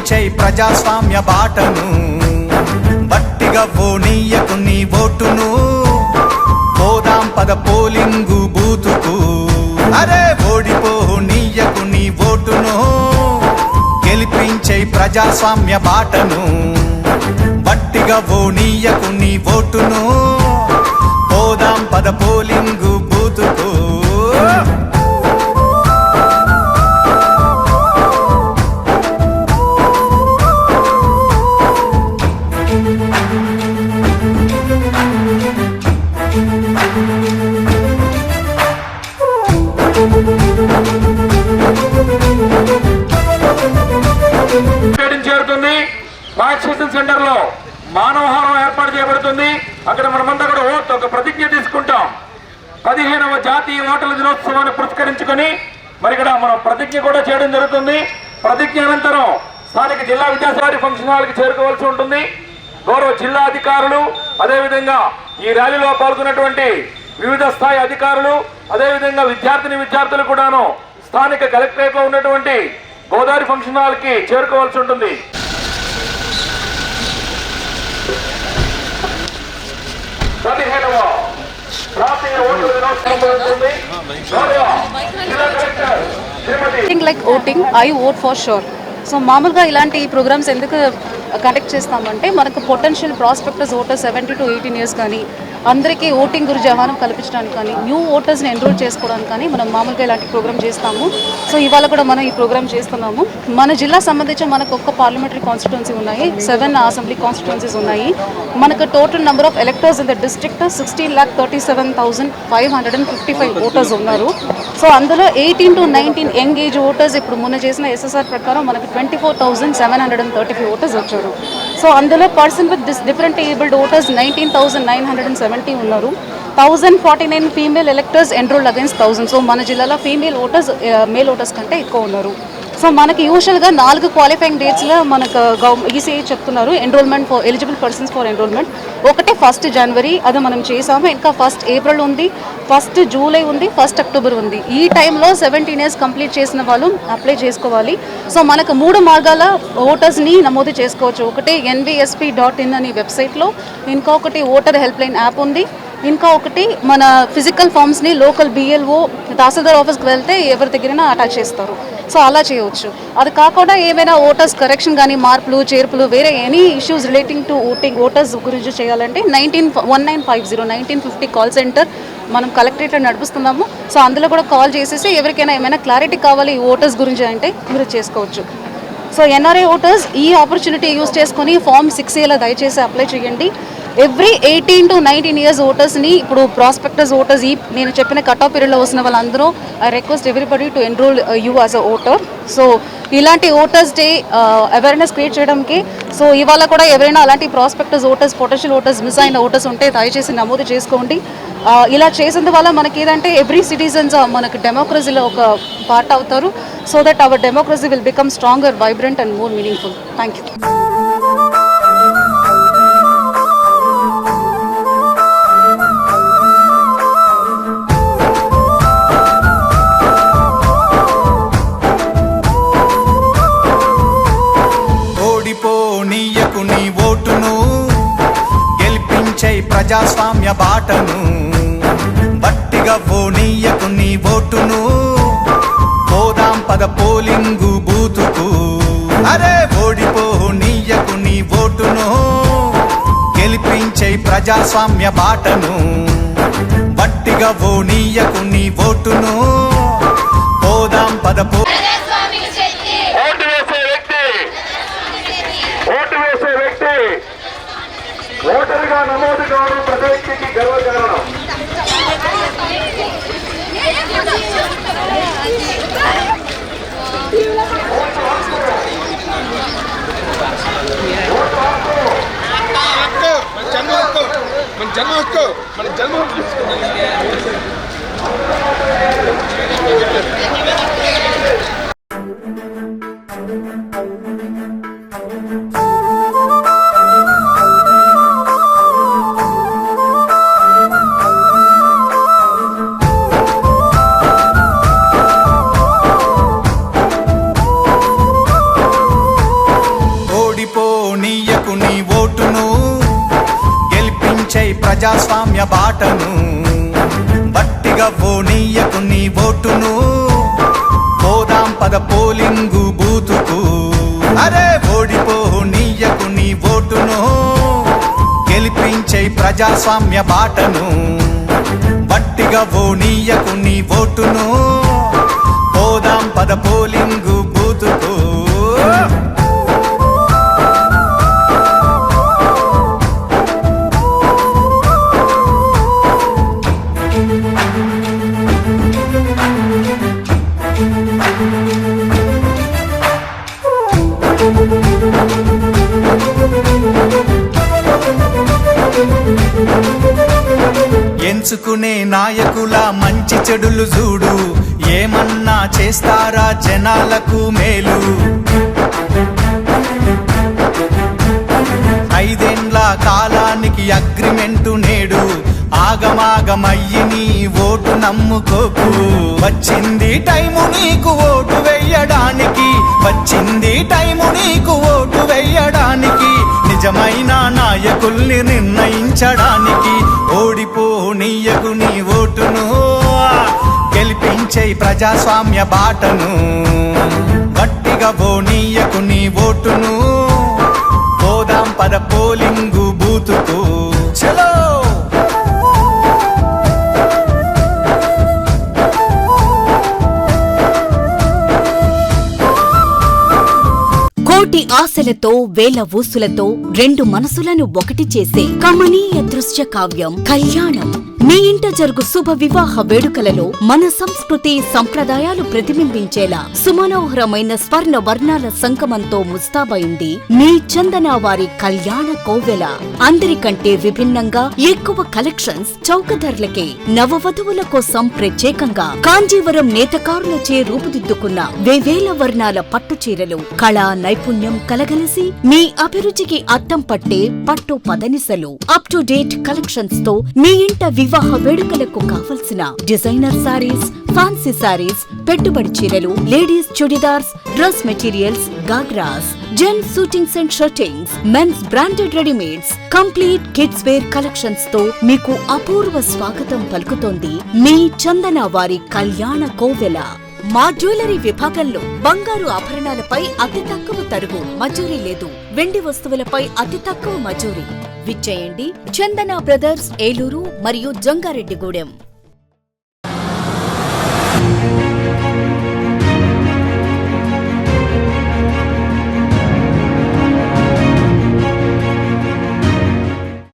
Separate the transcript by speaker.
Speaker 1: గెలిపించై ప్రజాస్వామ్య బాటను బట్టిగా ఓనీయకు నీ ఓటును పోదాం పద పోలింగు బూతుకు అరే ఓడిపోనీయకు నీ ఓటును గెలిపించై ప్రజాస్వామ్య బాటను బట్టిగా ఓనీయకు నీ ఓటును పోదాం పద పోలింగు బూతుకు
Speaker 2: చేరుతుంది వ్యాక్సినేషన్ సెంటర్ లో మానవహారం ఏర్పాటు చేయబడుతుంది. అక్కడ మనమంతా కూడా ఒక ప్రతిజ్ఞ తీసుకుంటాం. 15వ జాతీయ ఓటర్ల దినోత్సవాన్ని పురస్కరించుకొని మరి ఇక్కడ మనం ప్రతిజ్ఞ కూడా చేయడం జరుగుతుంది. ప్రతిజ్ఞ అనంతరం స్థానిక జిల్లా విద్యాసారి ఫంక్షన్ హాల్కి చేరుకోవాల్సి ఉంటుంది. గౌరవ జిల్లా అధికారులు అదేవిధంగా ఈ ర్యాలీలో పాల్గొన్నటువంటి వివిధ స్థాయి అధికారులు అదేవిధంగా విద్యార్థులు కూడాను స్థానిక కలెక్టరేట్ లో ఉన్నటువంటి గోదావరి ఫంక్షన్ హాల్ కి చేరుకోవాల్సి ఉంటుంది.
Speaker 3: Like voting, I vote for sure. So మామూలుగా ఇలాంటి ప్రోగ్రామ్స్ ఎందుకు కండక్ట్ చేస్తామంటే మనకు potential prospectors voters 17 to 18 years కానీ అందరికీ ఓటింగ్ గురించి అవగాహన కల్పించడానికి కానీ న్యూ ఓటర్స్ని ఎన్రోల్ చేసుకోవడానికి కానీ మనం మామూలుగా ఇలాంటి ప్రోగ్రామ్ చేస్తాము. సో ఇవాళ కూడా మనం ఈ ప్రోగ్రామ్ చేస్తున్నాము. మన జిల్లా సంబంధించి మనకు ఒక్క పార్లమెంటరీ కాన్స్టిట్యున్సీ ఉన్నాయి, 7 అసెంబ్లీ కాన్స్టిట్యున్సీస్ ఉన్నాయి. మనకు total number of electors in the district 16,37,555 voters ఉన్నారు. సో అందులో 18 to 19 యంగ్ ఏజ్ ఓటర్స్ ఇప్పుడు మొన్న చేసిన SSR ప్రకారం మనకు 24,735 ఓటర్స్ వచ్చారు. సో అందులో person with different abled voters 19,970 ఉన్నారు. 1,049 female electors enrolled against 1,000. So మన జిల్లాలో ఫీమేల్ ఓటర్స్ మేల్ ఓటర్స్ కంటే ఎక్కువ ఉన్నారు. సో మనకి యూజువల్గా 4 క్వాలిఫైయింగ్ డేట్స్లో మనకు ఈసీఐ చెప్తున్నారు enrolment for eligible persons for enrolment. ఒకటి 1 జనవరి అది మనం చేసాము, ఇంకా 1 ఏప్రిల్ ఉంది, 1 జూలై ఉంది, 1 అక్టోబర్ ఉంది. ఈ టైంలో 17 years కంప్లీట్ చేసిన వాళ్ళు అప్లై చేసుకోవాలి. సో మనకు 3 మార్గాల ఓటర్స్ని నమోదు చేసుకోవచ్చు. ఒకటి NVSP.in అనే వెబ్సైట్లో, ఇంకొకటి ఓటర్ హెల్ప్ లైన్ యాప్ ఉంది, ఇంకా ఒకటి మన ఫిజికల్ ఫామ్స్ని లోకల్ BLO తహసీల్దార్ ఆఫీస్కి వెళ్తే ఎవరి దగ్గరైనా అటాచ్ చేస్తారు. సో అలా చేయవచ్చు. అది కాకుండా ఏమైనా ఓటర్స్ కరెక్షన్ కానీ మార్పులు చేర్పులు వేరే any issues relating to voters గురించి చేయాలంటే 1950 కాల్ సెంటర్ మనం కలెక్టరేట్లో నడిపిస్తున్నాము. సో అందులో కూడా కాల్ చేసేసి ఎవరికైనా ఏమైనా క్లారిటీ కావాలి ఈ ఓటర్స్ గురించి అంటే మీరు చేసుకోవచ్చు. సో NRI ఓటర్స్ ఈ ఆపర్చునిటీ యూజ్ చేసుకొని ఫామ్ 6Aలో దయచేసి అప్లై చేయండి. ఎవ్రీ 18 to 19 years ఓటర్స్ని ఇప్పుడు ప్రాస్పెక్టర్స్ ఓటర్స్ ఈ నేను చెప్పిన కట్ ఆఫ్ పీరియడ్లో వస్తున్న వాళ్ళందరూ I request everybody to enrol you as a voter. So ఇలాంటి ఓటర్స్ డే అవేర్నెస్ క్రియేట్ చేయడానికి సో ఇవాళ కూడా ఎవరైనా అలాంటి prospectors voters potential voters miss అయిన ఓటర్స్ ఉంటే దయచేసి నమోదు చేసుకోండి. ఇలా చేసేందువల్ల మనకి ఏదంటే ఎవ్రీ సిటిజన్స్ మనకు డెమోక్రసీలో ఒక పార్ట్ అవుతారు. So that our democracy will become stronger, vibrant and more meaningful. Thank you.
Speaker 1: ఓడిపోనీయకు నీ ఓటును గెలిపించై ప్రజాస్వామ్య బాటను బట్టిగా ఓనీయకు నీ ఓటును పోదాం పద పోలింగు బూతుకు అరే ఓడిపోనీయకు నీ ఓటును గెలిపించై ప్రజాస్వామ్య బాటను బట్టిగా ఓనీయకు నీ ఓటును పోదాం పద
Speaker 2: ఓటరుగా నమోదు కావడం ప్రతి వ్యక్తికి గర్వకారణం.
Speaker 4: జన్మ హక్కు మన జన్మ హక్కు
Speaker 1: ప్రజాస్వామ్య బాటను బట్టిగా ఓనీయకు నీ ఓటును పోదాం పద పోలింగు బూతుకు అరే ఓడిపోనీయకు నీ ఓటును గెలిపించే ప్రజాస్వామ్య బాటను బట్టిగా ఓనీయకు నీ ఓటును పోదాం పద పోలింగు బూతుకు ఎంచుకునే నాయకుల మంచి చెడులు చూడు ఏమన్నా చేస్తారా జనాలకు మేలు 5 ఏండ్ల కాలానికి అగ్రిమెంటు నేడు ఆగమాగమయ్యి నీ ఓటు నమ్ముకోకు వచ్చింది టైము నీకు ఓటు వెయ్యడానికి వచ్చింది టైము నీకు ఓటు వెయ్యడానికి నిజమైన నాయకుల్ని నిర్ణయించడానికి ఓడిపోనీయకు నీ ఓటును గెలిపించే ప్రజాస్వామ్య బాటను గట్టిగా ఓనీయకు నీ ఓటును పోదాం పద పోలింగు బూతుకు చలో
Speaker 5: కోటి ఆశలతో వేల ఊసులతో 2 మనసులను ఒకటి చేసే కమనీయ దృశ్య కావ్యం కళ్యాణం. మీ ఇంట జరుగు శుభ వివాహ వేడుకలలో మన సంస్కృతి సంప్రదాయాలు ప్రతిబింబించేలా సుమనోహరమైన స్వర్ణ వర్ణాల సంగమంతో ముస్తాబైంది మీ చందన వారి కళ్యాణ కోవెల. అందరికంటే విభిన్నంగా ఎక్కువ కలెక్షన్స్ చౌక ధరలకే నవవధువుల కోసం ప్రత్యేకంగా కాంజీవరం నేతకారులచే రూపుదిద్దుకున్న వేవేల వర్ణాల పట్టు చీరలు కళా నైపుణ్యం కలగలిసి మీ అభిరుచికి అద్దం పట్టే పట్టు పదనిసలు అప్ టు డేట్ కలెక్షన్స్ తో మీ ఇంట వివాహ వేడుకలకు కావలసిన డిజైనర్ సారీస్, ఫ్యాన్సీ సారీస్, పెట్టుబడి చీరలు, ladies churidars, dress materials, ghagras, gents suitings and shirtings, men's branded readymades, complete kids wear collections తో మీకు అపూర్వ స్వాగతం పలుకుతోంది మీ చందన వారి కళ్యాణ కోవెల. మా జ్యువెలరీ విభాగంలో బంగారు ఆభరణాలపై అతి తక్కువ తరుగు మజూరీ లేదు. వెండి వస్తువులపై అతి తక్కువ మజూరీ. విచ్చేయండి చందన బ్రదర్స్ ఏలూరు మరియు జంగారెడ్డిగూడెం.